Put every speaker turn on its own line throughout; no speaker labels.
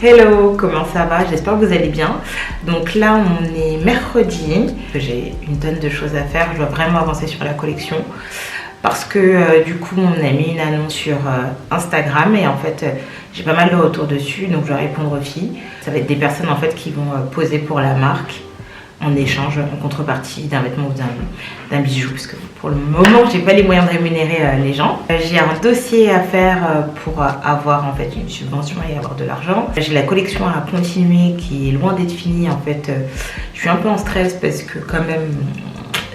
Hello, comment ça va? J'espère que vous allez bien. Donc là, on est mercredi. J'ai une tonne de choses à faire. Je dois vraiment avancer sur la collection. Parce que du coup, on a mis une annonce sur Instagram. Et en fait, j'ai pas mal de retours dessus. Donc je vais répondre aux filles. Ça va être des personnes en fait qui vont poser pour la marque. En échange, en contrepartie d'un vêtement ou d'un bijou, parce que pour le moment, j'ai pas les moyens de rémunérer les gens. J'ai un dossier à faire pour avoir en fait une subvention et avoir de l'argent. J'ai la collection à continuer qui est loin d'être finie. En fait, je suis un peu en stress parce que quand même,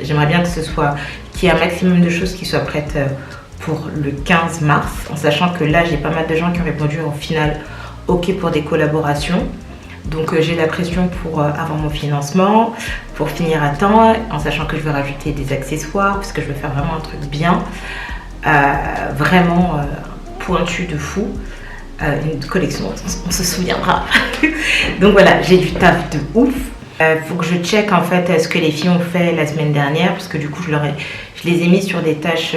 j'aimerais bien que qu'il y ait un maximum de choses qui soient prêtes pour le 15 mars, en sachant que là, j'ai pas mal de gens qui ont répondu au final OK pour des collaborations. Donc j'ai la pression pour avoir mon financement, pour finir à temps, en sachant que je veux rajouter des accessoires, parce que je veux faire vraiment un truc bien, vraiment pointu de fou. Une collection, on se souviendra. Donc voilà, j'ai du taf de ouf. Faut que je check en fait ce que les filles ont fait la semaine dernière, parce que du coup je les ai mis sur des tâches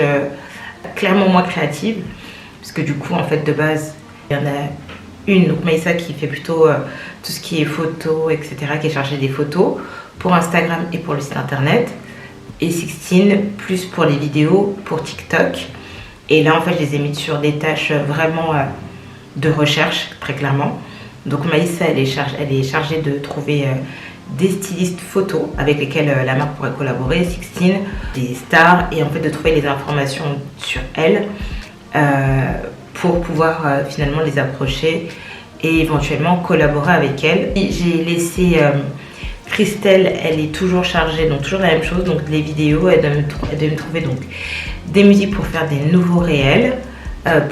clairement moins créatives, parce que du coup en fait de base, il y en a une, donc Maïssa qui fait plutôt tout ce qui est photos, etc., qui est chargée des photos pour Instagram et pour le site internet, et Sixtine plus pour les vidéos, pour TikTok. Et là en fait je les ai mis sur des tâches vraiment de recherche, très clairement. Donc Maïssa elle est chargée de trouver des stylistes photos avec lesquels la marque pourrait collaborer, Sixtine, des stars, et en fait de trouver les informations sur elles pour pouvoir finalement les approcher et éventuellement collaborer avec elles. J'ai laissé Christelle, elle est toujours chargée, donc toujours la même chose, donc les vidéos, elle doit me trouver donc des musiques pour faire des nouveaux réels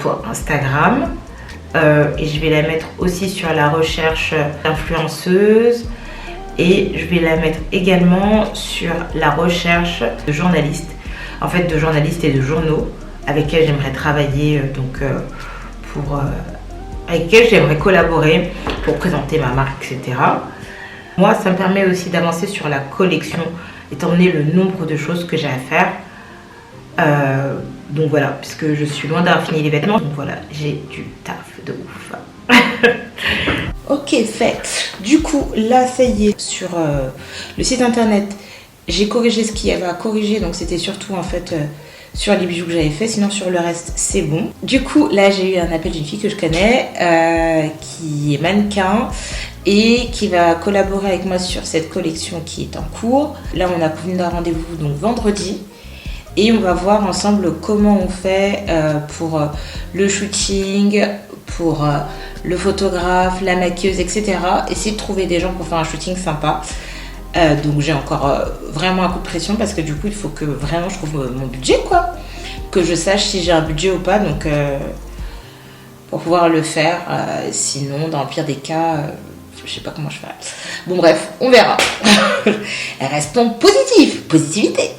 pour Instagram, et je vais la mettre aussi sur la recherche d'influenceuses, et je vais la mettre également sur la recherche de journalistes, en fait de journalistes et de journaux avec lesquels j'aimerais travailler, avec lesquels j'aimerais collaborer pour présenter ma marque, etc. Moi, ça me permet aussi d'avancer sur la collection, étant donné le nombre de choses que j'ai à faire. Donc voilà, puisque je suis loin d'avoir fini les vêtements, donc voilà, j'ai du taf de ouf. Ok, fait. Du coup, là, ça y est, sur le site internet, j'ai corrigé ce qu'il y avait à corriger, donc c'était surtout en fait sur les bijoux que j'avais fait, sinon sur le reste c'est bon. Du coup là j'ai eu un appel d'une fille que je connais qui est mannequin et qui va collaborer avec moi sur cette collection qui est en cours. Là on a convenu d'un rendez-vous donc vendredi et on va voir ensemble comment on fait pour le shooting, pour le photographe, la maquilleuse, etc. Essayer de trouver des gens pour faire un shooting sympa. Donc j'ai encore vraiment un coup de pression parce que du coup il faut que vraiment je trouve mon budget, quoi, que je sache si j'ai un budget ou pas, donc pour pouvoir le faire, sinon dans le pire des cas je sais pas comment je ferai. Bon bref, on verra. Restons positifs, positivité.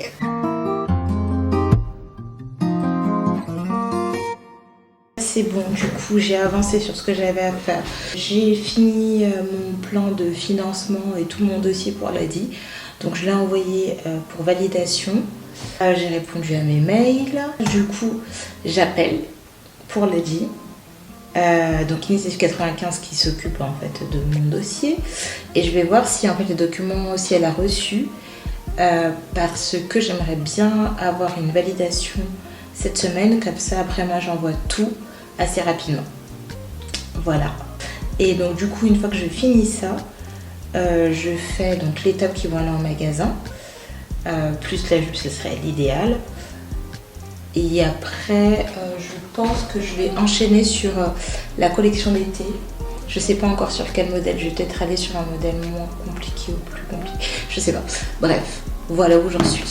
C'est bon, du coup j'ai avancé sur ce que j'avais à faire. J'ai fini mon plan de financement et tout mon dossier pour l'ADI. Donc je l'ai envoyé pour validation. J'ai répondu à mes mails. Du coup j'appelle pour l'ADI. Donc Initiative 95 qui s'occupe en fait de mon dossier. Et je vais voir si en fait les documents aussi elle a reçu. Parce que j'aimerais bien avoir une validation cette semaine. Comme ça après moi j'envoie tout assez rapidement. Voilà. Et donc du coup une fois que je finis ça, je fais donc les tops qui vont aller en magasin, plus la jupe, ce serait l'idéal. Et après je pense que je vais enchaîner sur la collection d'été. Je sais pas encore sur quel modèle, je vais peut-être aller sur un modèle moins compliqué ou plus compliqué, je sais pas. Bref, voilà où j'en suis.